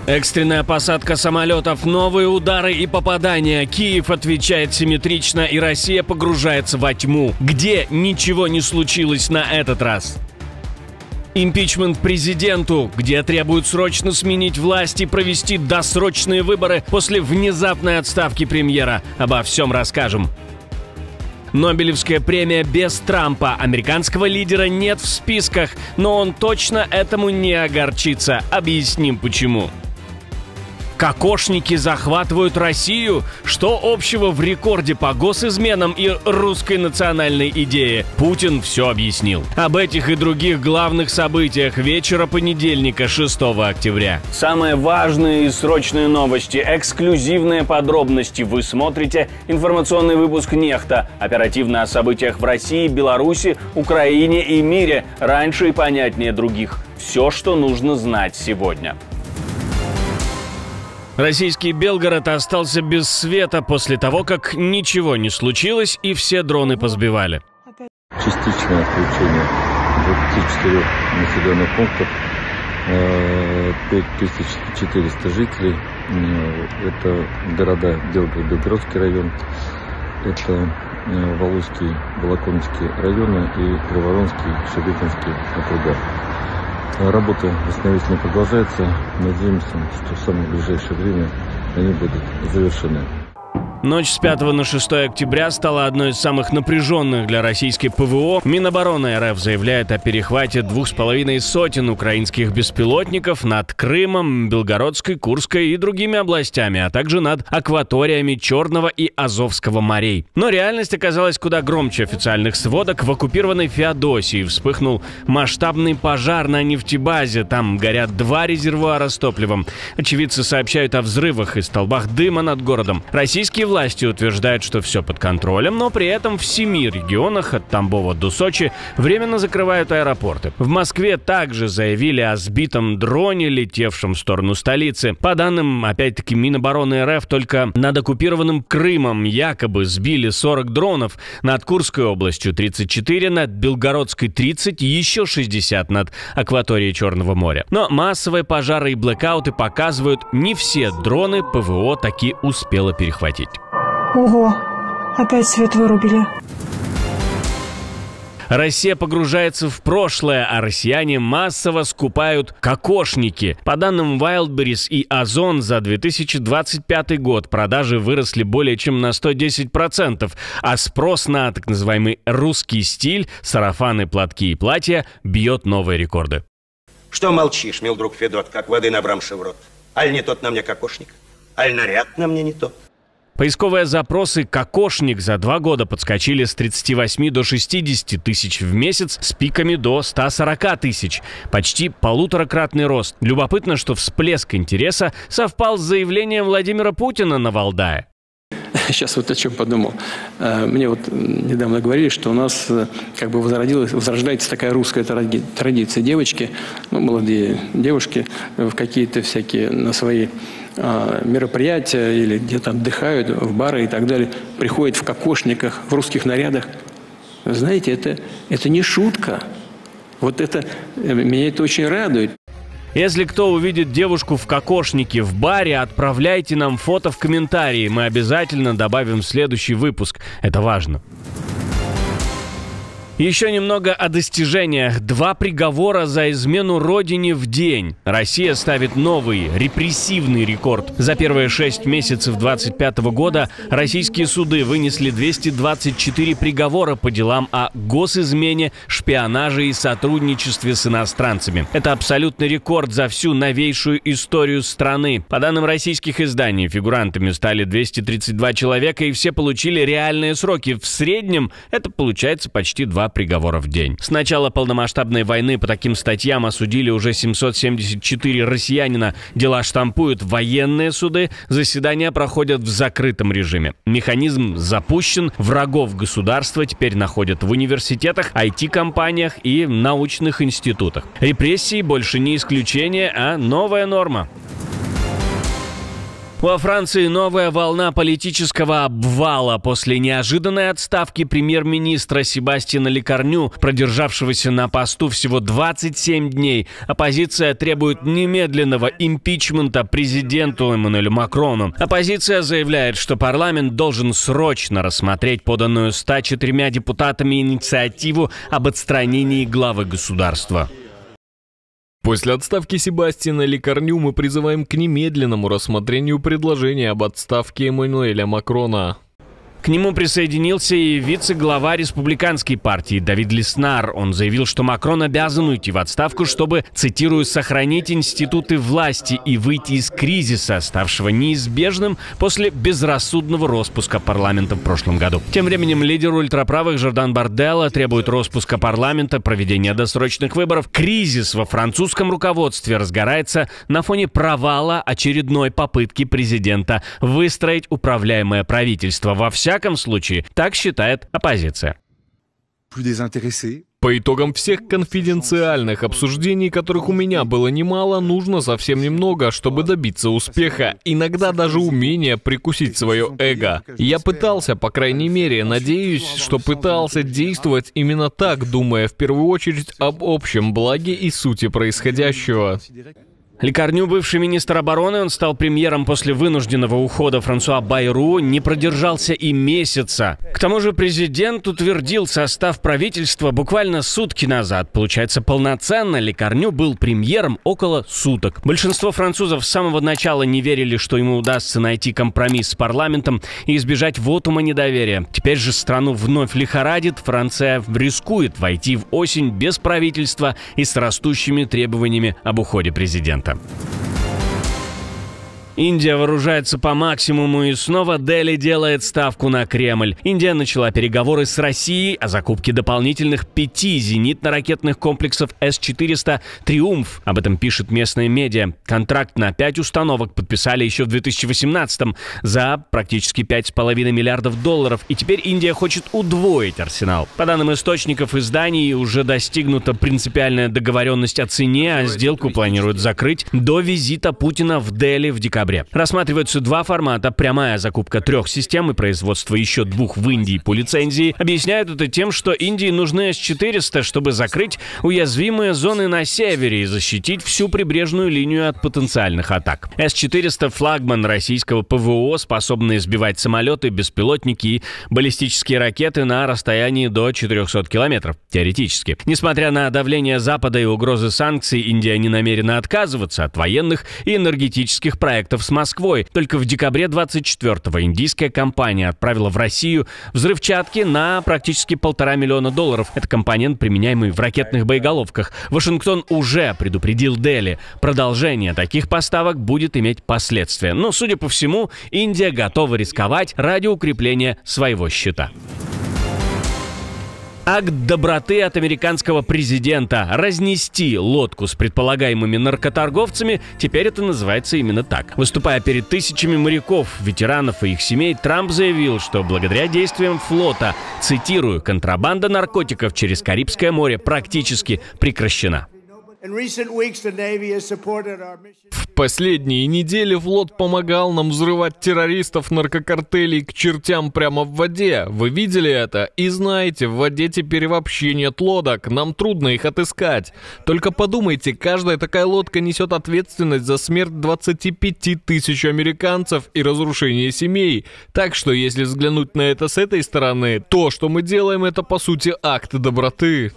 Экстренная посадка самолетов, новые удары и попадания. Киев отвечает симметрично, и Россия погружается во тьму. Где ничего не случилось на этот раз? Импичмент президенту, где требуют срочно сменить власть и провести досрочные выборы после внезапной отставки премьера. Обо всем расскажем. Нобелевская премия без Трампа. Американского лидера нет в списках, но он точно этому не огорчится. Объясним почему. Кокошники захватывают Россию? Что общего в рекорде по госизменам и русской национальной идее? Путин все объяснил. Об этих и других главных событиях вечера понедельника, 6 октября. Самые важные и срочные новости, эксклюзивные подробности. Вы смотрите информационный выпуск «Нехта». Оперативно о событиях в России, Беларуси, Украине и мире. Раньше и понятнее других. Все, что нужно знать сегодня. Российский Белгород остался без света после того, как ничего не случилось и все дроны позбивали. Частичное отключение 24 населенных пунктов, 5400 жителей. Это города Белгородский район, это Валуйский, Волоколамский районы и Криворонский, Шебекинский округа. Работа восстановительная продолжается. Надеемся, что в самое ближайшее время они будут завершены. Ночь с 5 на 6 октября стала одной из самых напряженных для российской ПВО. Минобороны РФ заявляет о перехвате 2500 украинских беспилотников над Крымом, Белгородской, Курской и другими областями, а также над акваториями Черного и Азовского морей. Но реальность оказалась куда громче официальных сводок. В оккупированной Феодосии вспыхнул масштабный пожар на нефтебазе. Там горят 2 резервуара с топливом. Очевидцы сообщают о взрывах и столбах дыма над городом. Российские власти утверждают, что все под контролем, но при этом в 7 регионах от Тамбова до Сочи временно закрывают аэропорты. В Москве также заявили о сбитом дроне, летевшем в сторону столицы. По данным, опять-таки, Минобороны РФ, только над оккупированным Крымом якобы сбили 40 дронов, над Курской областью 34, над Белгородской 30, еще 60 над акваторией Черного моря. Но массовые пожары и блэкауты показывают, не все дроны ПВО таки успела перехватить. Ого, опять свет вырубили. Россия погружается в прошлое, а россияне массово скупают кокошники. По данным Wildberries и Озон, за 2025 год продажи выросли более чем на 110%, а спрос на так называемый русский стиль, сарафаны, платки и платья бьет новые рекорды. Что молчишь, мил друг Федот, как воды набрамши в рот? Аль не тот на мне кокошник? Аль наряд на мне не тот? Поисковые запросы «кокошник» за 2 года подскочили с 38 до 60 тысяч в месяц с пиками до 140 тысяч. Почти полуторакратный рост. Любопытно, что всплеск интереса совпал с заявлением Владимира Путина на Валдае. Сейчас вот о чем подумал. Мне вот недавно говорили, что у нас как бы возрождается такая русская традиция. Девочки, молодые девушки в какие-то всякие на свои мероприятия или где-то отдыхают, в бары и так далее, приходят в кокошниках, в русских нарядах. Знаете, это не шутка. Вот это, меня это очень радует. Если кто увидит девушку в кокошнике в баре, отправляйте нам фото в комментарии. Мы обязательно добавим в следующий выпуск. Это важно. Еще немного о достижениях. 2 приговора за измену родине в день. Россия ставит новый репрессивный рекорд. За первые 6 месяцев 2025 года российские суды вынесли 224 приговора по делам о госизмене, шпионаже и сотрудничестве с иностранцами. Это абсолютный рекорд за всю новейшую историю страны. По данным российских изданий, фигурантами стали 232 человека, и все получили реальные сроки. В среднем это получается почти 2 приговора в день. С начала полномасштабной войны по таким статьям осудили уже 774 россиянина. Дела штампуют военные суды, заседания проходят в закрытом режиме. Механизм запущен, врагов государства теперь находят в университетах, IT-компаниях и научных институтах. Репрессии больше не исключение, а новая норма. Во Франции новая волна политического обвала после неожиданной отставки премьер-министра Себастьяна Лекарню, продержавшегося на посту всего 27 дней. Оппозиция требует немедленного импичмента президенту Эммануэлю Макрону. Оппозиция заявляет, что парламент должен срочно рассмотреть поданную 104 депутатами инициативу об отстранении главы государства. После отставки Себастьяна Лекарню мы призываем к немедленному рассмотрению предложения об отставке Эммануэля Макрона. К нему присоединился и вице-глава республиканской партии Давид Леснар. Он заявил, что Макрон обязан уйти в отставку, чтобы, цитирую, «сохранить институты власти и выйти из кризиса, ставшего неизбежным после безрассудного распуска парламента в прошлом году». Тем временем лидер ультраправых Жордан Барделла требует распуска парламента, проведения досрочных выборов. Кризис во французском руководстве разгорается на фоне провала очередной попытки президента выстроить управляемое правительство. Во всяком случае, так считает оппозиция. По итогам всех конфиденциальных обсуждений, которых у меня было немало, нужно совсем немного, чтобы добиться успеха. Иногда даже умение прикусить свое эго. Я пытался, по крайней мере, надеюсь, что пытался действовать именно так, думая в первую очередь об общем благе и сути происходящего. Лекарню, бывший министр обороны, он стал премьером после вынужденного ухода Франсуа Байру, не продержался и месяца. К тому же президент утвердил состав правительства буквально сутки назад. Получается, полноценно Лекарню был премьером около суток. Большинство французов с самого начала не верили, что ему удастся найти компромисс с парламентом и избежать вотума недоверия. Теперь же страну вновь лихорадит, Франция рискует войти в осень без правительства и с растущими требованиями об уходе президента. Индия вооружается по максимуму и снова Дели делает ставку на Кремль. Индия начала переговоры с Россией о закупке дополнительных 5 зенитно-ракетных комплексов С-400 «Триумф». Об этом пишет местные медиа. Контракт на 5 установок подписали еще в 2018-м за практически $5,5 миллиардов. И теперь Индия хочет удвоить арсенал. По данным источников изданий, уже достигнута принципиальная договоренность о цене, а сделку планируют закрыть до визита Путина в Дели в декабре. Рассматриваются два формата: прямая закупка 3 систем и производство еще 2 в Индии по лицензии. Объясняют это тем, что Индии нужны С-400, чтобы закрыть уязвимые зоны на севере и защитить всю прибрежную линию от потенциальных атак. С-400 — флагман российского ПВО, способный сбивать самолеты, беспилотники и баллистические ракеты на расстоянии до 400 километров, теоретически. Несмотря на давление Запада и угрозы санкций, Индия не намерена отказываться от военных и энергетических проектов с Москвой. Только в декабре 24-го индийская компания отправила в Россию взрывчатки на практически $1,5 миллиона. Это компонент, применяемый в ракетных боеголовках. Вашингтон уже предупредил Дели. Продолжение таких поставок будет иметь последствия. Но, судя по всему, Индия готова рисковать ради укрепления своего счета. Акт доброты от американского президента – разнести лодку с предполагаемыми наркоторговцами, теперь это называется именно так. Выступая перед тысячами моряков, ветеранов и их семей, Трамп заявил, что благодаря действиям флота, цитирую, «контрабанда наркотиков через Карибское море практически прекращена». В последние недели флот помогал нам взрывать террористов наркокартелей к чертям прямо в воде. Вы видели это? И знаете, в воде теперь вообще нет лодок. Нам трудно их отыскать. Только подумайте, каждая такая лодка несет ответственность за смерть 25 тысяч американцев и разрушение семей. Так что, если взглянуть на это с этой стороны, то, что мы делаем, это по сути акт доброты.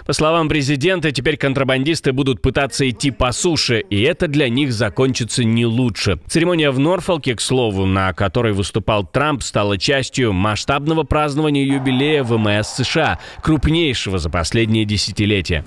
По словам президента, теперь контрабандисты будут пытаться идти по суше, и это для них закончится не лучше. Церемония в Норфолке, к слову, на которой выступал Трамп, стала частью масштабного празднования юбилея ВМС США, крупнейшего за последние десятилетия.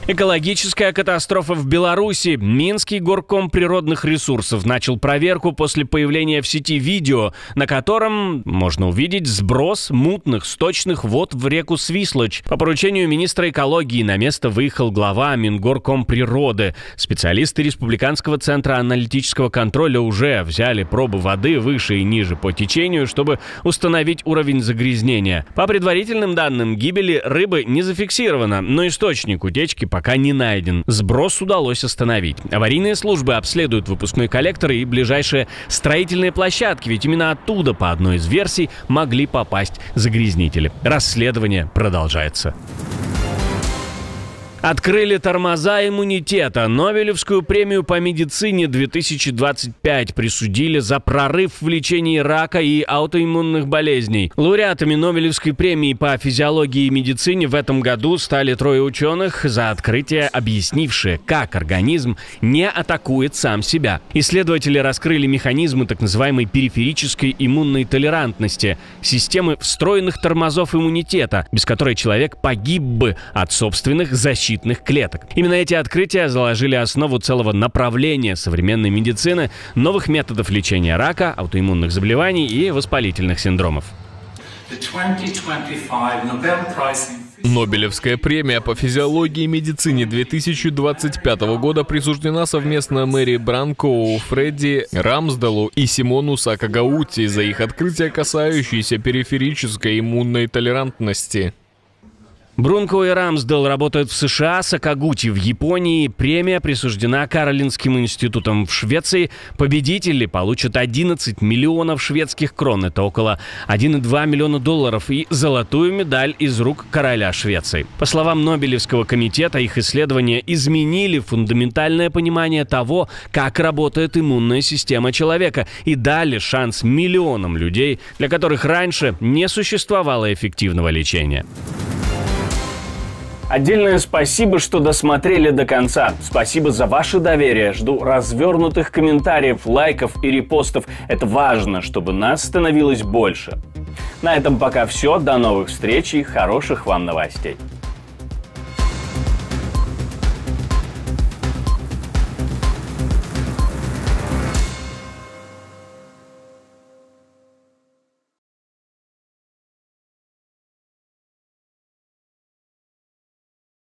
Экологическая катастрофа в Беларуси. Минский горком природных ресурсов начал проверку после появления в сети видео, на котором можно увидеть сброс мутных сточных вод в реку Свислочь. По поручению министра экологии на место выехал глава Мингоркомприроды. Специалисты Республиканского центра аналитического контроля уже взяли пробы воды выше и ниже по течению, чтобы установить уровень загрязнения. По предварительным данным, гибели рыбы не зафиксировано, но источник утечки пока пока не найден. Сброс удалось остановить. Аварийные службы обследуют выпускной коллектор и ближайшие строительные площадки, ведь именно оттуда, по одной из версий, могли попасть загрязнители. Расследование продолжается. Открыли тормоза иммунитета. Нобелевскую премию по медицине 2025 присудили за прорыв в лечении рака и аутоиммунных болезней. Лауреатами Нобелевской премии по физиологии и медицине в этом году стали 3 ученых за открытие, объяснившие, как организм не атакует сам себя. Исследователи раскрыли механизмы так называемой периферической иммунной толерантности, системы встроенных тормозов иммунитета, без которой человек погиб бы от собственных защитных клеток. Именно эти открытия заложили основу целого направления современной медицины, новых методов лечения рака, аутоиммунных заболеваний и воспалительных синдромов. Нобелевская премия по физиологии и медицине 2025 года присуждена совместно Мэри Бранкоу, Фредди Рамсделу и Симону Сакагаути за их открытия, касающиеся периферической иммунной толерантности. Брунко и Рамсдел работают в США, Сакагути в Японии. Премия присуждена Каролинским институтом в Швеции. Победители получат 11 миллионов шведских крон. Это около 1,2 миллиона долларов. И золотую медаль из рук короля Швеции. По словам Нобелевского комитета, их исследования изменили фундаментальное понимание того, как работает иммунная система человека, и дали шанс миллионам людей, для которых раньше не существовало эффективного лечения. Отдельное спасибо, что досмотрели до конца. Спасибо за ваше доверие. Жду развернутых комментариев, лайков и репостов. Это важно, чтобы нас становилось больше. На этом пока все. До новых встреч и хороших вам новостей.